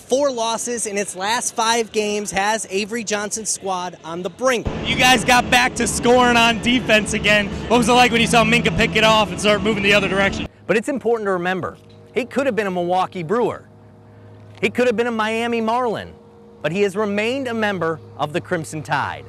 4 losses in its last 5 games, has Avery Johnson's squad on the brink. You guys got back to scoring on defense again. What was it like when you saw Minka pick it off and start moving the other direction? But it's important to remember, he could have been a Milwaukee Brewer. He could have been a Miami Marlin, but he has remained a member of the Crimson Tide.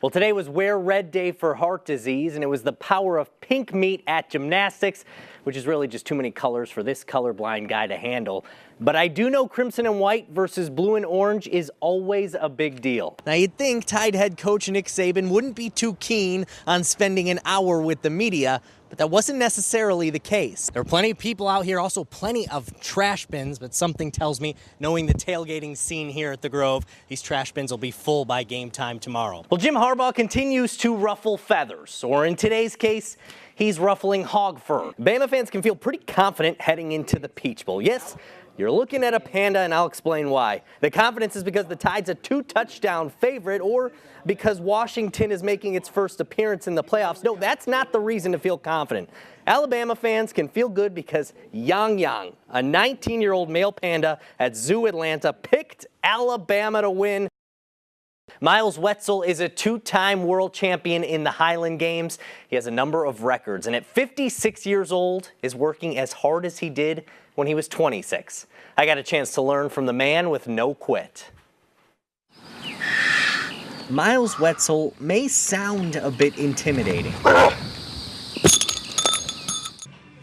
Well, today was Wear Red Day for heart disease, and it was the power of pink meat at gymnastics, which is really just too many colors for this colorblind guy to handle. But I do know crimson and white versus blue and orange is always a big deal. Now, you'd think Tide head coach Nick Saban wouldn't be too keen on spending an hour with the media, but that wasn't necessarily the case. There are plenty of people out here, also plenty of trash bins, but something tells me, knowing the tailgating scene here at the Grove, these trash bins will be full by game time tomorrow. Well, Jim Harbaugh continues to ruffle feathers, or in today's case, he's ruffling hog fur. Bama fans can feel pretty confident heading into the Peach Bowl. Yes, you're looking at a panda, and I'll explain why. The confidence is because the Tide's a 2-touchdown favorite, or because Washington is making its first appearance in the playoffs. No, that's not the reason to feel confident. Alabama fans can feel good because Yang Yang, a 19-year-old male panda at Zoo Atlanta, picked Alabama to win. Miles Wetzel is a 2-time world champion in the Highland Games. He has a number of records, and at 56 years old is working as hard as he did when he was 26. I got a chance to learn from the man with no quit. Miles Wetzel may sound a bit intimidating.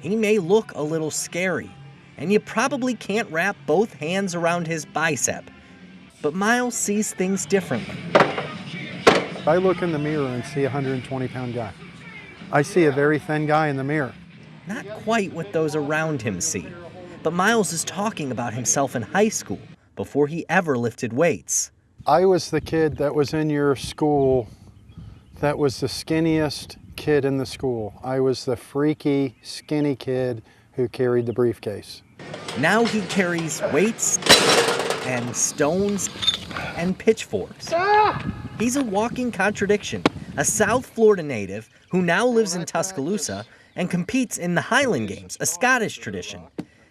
He may look a little scary, and you probably can't wrap both hands around his bicep. But Miles sees things differently. I look in the mirror and see a 120-pound guy. I see a very thin guy in the mirror. Not quite what those around him see. But Miles is talking about himself in high school before he ever lifted weights. I was the kid that was in your school that was the skinniest kid in the school. I was the freaky, skinny kid who carried the briefcase. Now he carries weights and stones and pitchforks. He's a walking contradiction, a South Florida native who now lives in Tuscaloosa and competes in the Highland Games, a Scottish tradition.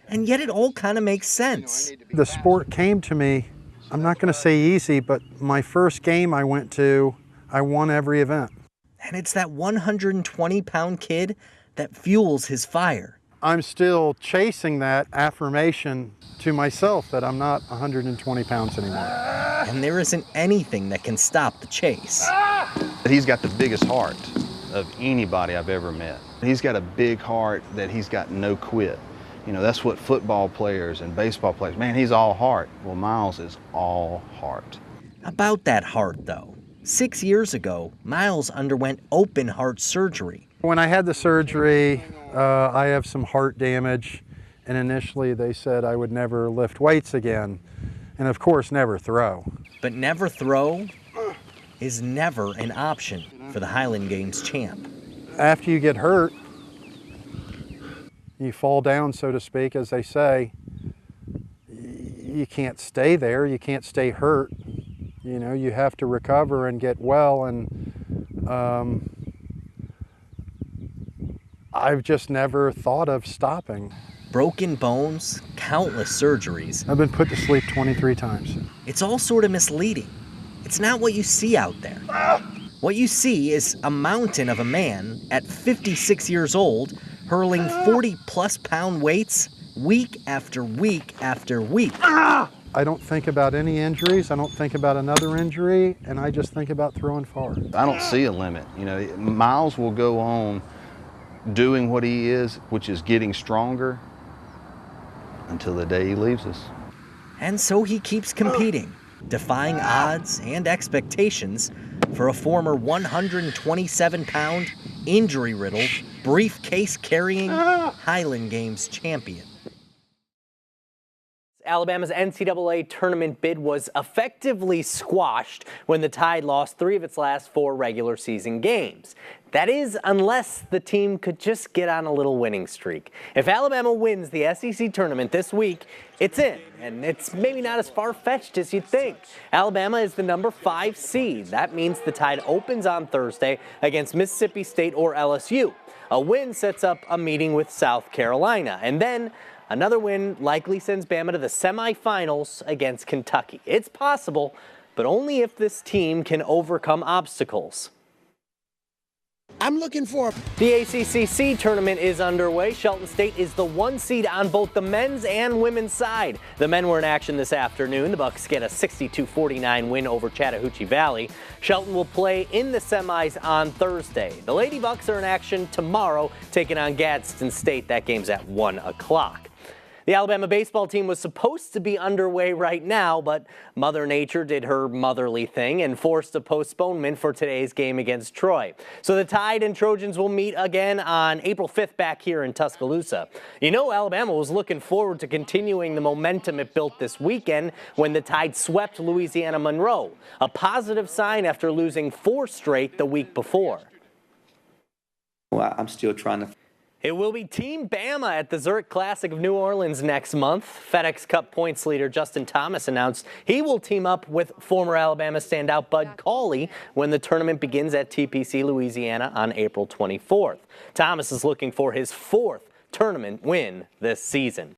And yet it all kind of makes sense. The sport came to me, I'm not going to say easy, but my first game I went to, I won every event. And it's that 120-pound kid that fuels his fire. I'm still chasing that affirmation to myself that I'm not 120 pounds anymore. And there isn't anything that can stop the chase. He's got the biggest heart of anybody I've ever met. He's got a big heart that he's got no quit. You know, that's what football players and baseball players, man, he's all heart. Well, Miles is all heart. About that heart, though. 6 years ago, Miles underwent open heart surgery. When I had the surgery, I have some heart damage, and initially they said I would never lift weights again, and of course never throw. But never throw is never an option for the Highland Games champ. After you get hurt, you fall down, so to speak, as they say. You can't stay there, you can't stay hurt. You know, you have to recover and get well, and I've just never thought of stopping. Broken bones, countless surgeries. I've been put to sleep 23 times. It's all sort of misleading. It's not what you see out there. What you see is a mountain of a man at 56 years old hurling 40-plus pound weights week after week after week. I don't think about any injuries. I don't think about another injury, and I just think about throwing far. I don't see a limit. You know, Miles will go on doing what he is, which is getting stronger until the day he leaves us. And so he keeps competing, defying odds and expectations for a former 127-pound, injury-riddled, briefcase-carrying Highland Games champion. Alabama's NCAA tournament bid was effectively squashed when the Tide lost 3 of its last 4 regular season games. That is, unless the team could just get on a little winning streak. If Alabama wins the SEC tournament this week, it's in, and it's maybe not as far-fetched as you'd think. Alabama is the number 5 seed. That means the Tide opens on Thursday against Mississippi State or LSU. A win sets up a meeting with South Carolina, and then Another win likely sends Bama to the semifinals against Kentucky. It's possible, but only if this team can overcome obstacles. I'm looking for. The ACCC tournament is underway. Shelton State is the 1 seed on both the men's and women's side. The men were in action this afternoon. The Bucks get a 62-49 win over Chattahoochee Valley. Shelton will play in the semis on Thursday. The Lady Bucks are in action tomorrow, taking on Gadsden State. That game's at 1 o'clock. The Alabama baseball team was supposed to be underway right now, but Mother Nature did her motherly thing and forced a postponement for today's game against Troy. So the Tide and Trojans will meet again on April 5th back here in Tuscaloosa. You know, Alabama was looking forward to continuing the momentum it built this weekend when the Tide swept Louisiana Monroe, a positive sign after losing 4 straight the week before. Well, I'm still trying to. It will be Team Bama at the Zurich Classic of New Orleans next month. FedEx Cup points leader Justin Thomas announced he will team up with former Alabama standout Bud Cauley when the tournament begins at TPC Louisiana on April 24th. Thomas is looking for his 4th tournament win this season.